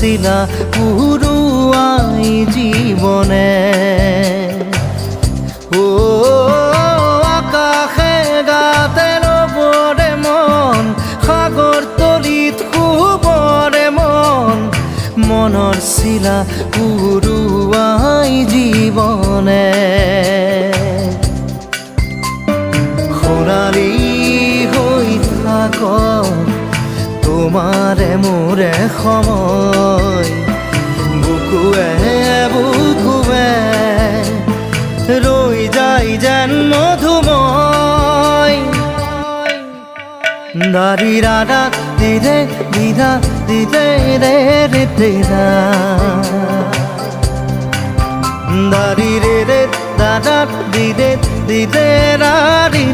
শিলা পুরুয়াই জীবনে ও আকাশে গাতে রবরে মন সাগর তলিত শুবরে মন মনৰ শিলা পুরুয়াই জীবনে সোণালী হৈ থাক তোমাৰে মোৰে সময় বুকুৱে বুকুৱে ৰৈ যায় যেন মধুময় দাৰি ৰাধা দিদে দিদা দিদে ৰে ৰে দিদা দাৰি ৰে ৰে দাদা দিদে দিদে ৰা দিদে